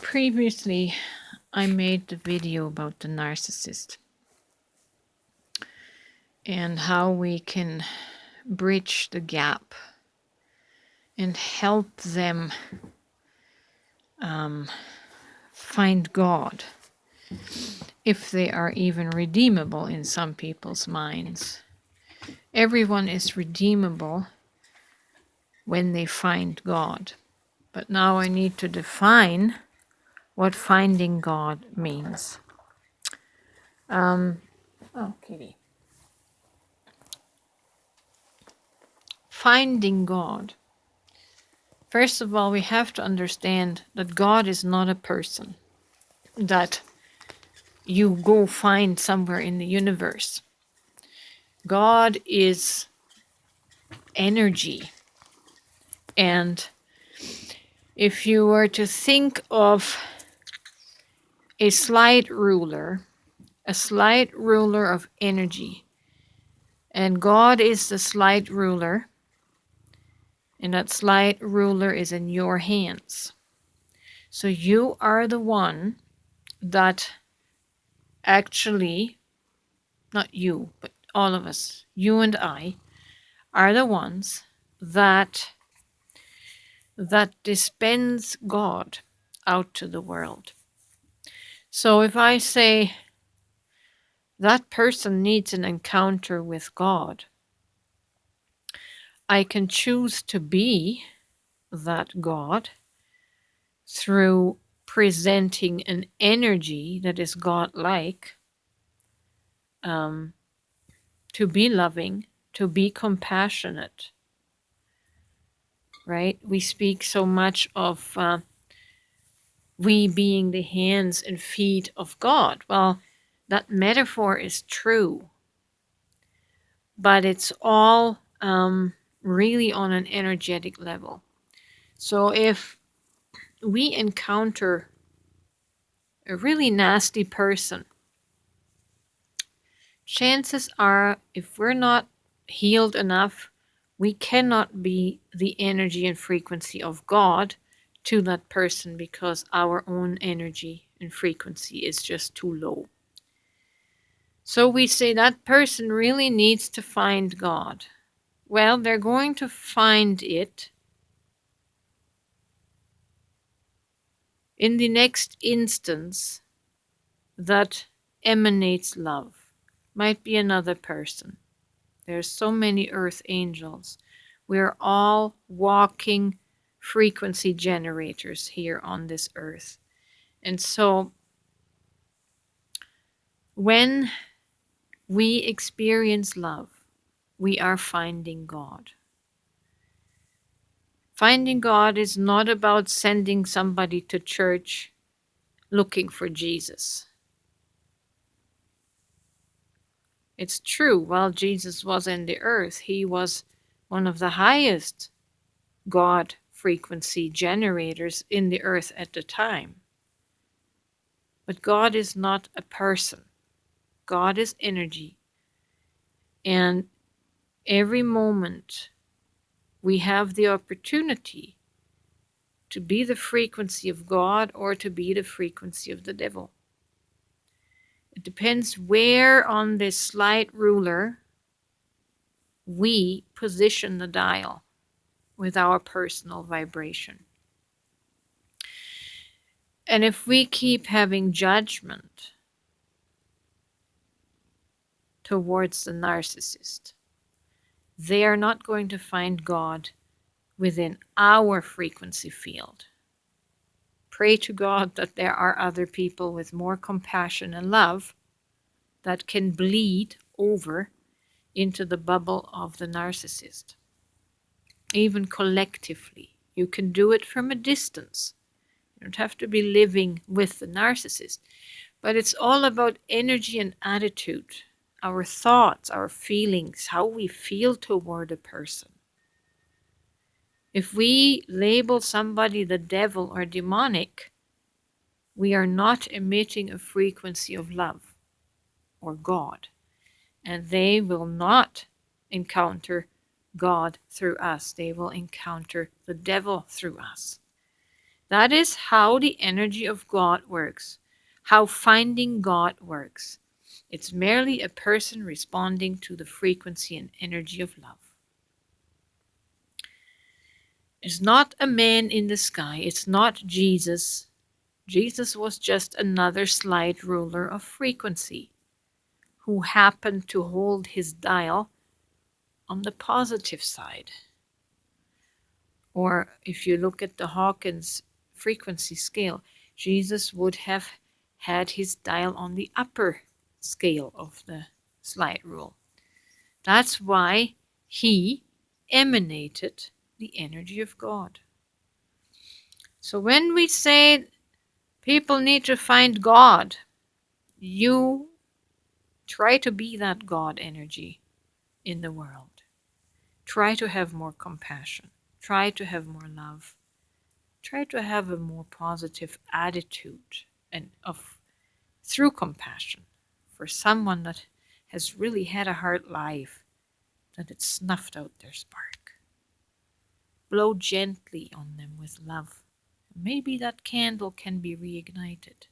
Previously, I made the video about the narcissist and how we can bridge the gap and help them find God, if they are even redeemable in some people's minds. Everyone is redeemable when they find God. But now I need to define what finding God means. Kitty. Finding God. First of all, we have to understand that God is not a person that you go find somewhere in the universe. God is energy. And if you were to think of a slide ruler of energy, and God is the slide ruler, and that slide ruler is in your hands. So you are the one that actually, not you, but all of us, you and I, are the ones that dispense God out to the world. So if I say that person needs an encounter with God, I can choose to be that God through presenting an energy that is God-like, to be loving, to be compassionate, right? We speak so much of we being the hands and feet of God. Well, that metaphor is true, but it's all really on an energetic level. So if we encounter a really nasty person, chances are, if we're not healed enough, we cannot be the energy and frequency of God to that person because our own energy and frequency is just too low. So we say that person really needs to find God. Well, they're going to find it in the next instance that emanates love. Might be another person. There's so many earth angels. We're all walking frequency generators here on this earth. And so when we experience love, we are finding God. Finding God is not about sending somebody to church looking for Jesus. It's true, while Jesus was in the earth, he was one of the highest God frequency generators in the earth at the time. But God is not a person. God is energy. And every moment we have the opportunity to be the frequency of God or to be the frequency of the devil. It depends where on this slide ruler we position the dial with our personal vibration. And if we keep having judgment towards the narcissist, they are not going to find God within our frequency field. Pray to God that there are other people with more compassion and love that can bleed over into the bubble of the narcissist. Even collectively, you can do it from a distance. You don't have to be living with the narcissist, but it's all about energy and attitude, our thoughts, our feelings, how we feel toward a person. If we label somebody the devil or demonic, we are not emitting a frequency of love or God, and they will not encounter God through us. They will encounter the devil through us. That is how the energy of God works, how finding God works. It's merely a person responding to the frequency and energy of love. It's not a man in the sky. It's not Jesus. Jesus was just another slight ruler of frequency who happened to hold his dial on the positive side. Or if you look at the Hawkins frequency scale, Jesus would have had his dial on the upper scale of the slide rule. That's why he emanated the energy of God. So when we say people need to find God, you try to be that God energy in the world. Try to have more compassion. Try to have more love. Try to have a more positive attitude and through compassion for someone that has really had a hard life, that it snuffed out their spark. Blow gently on them with love. Maybe that candle can be reignited.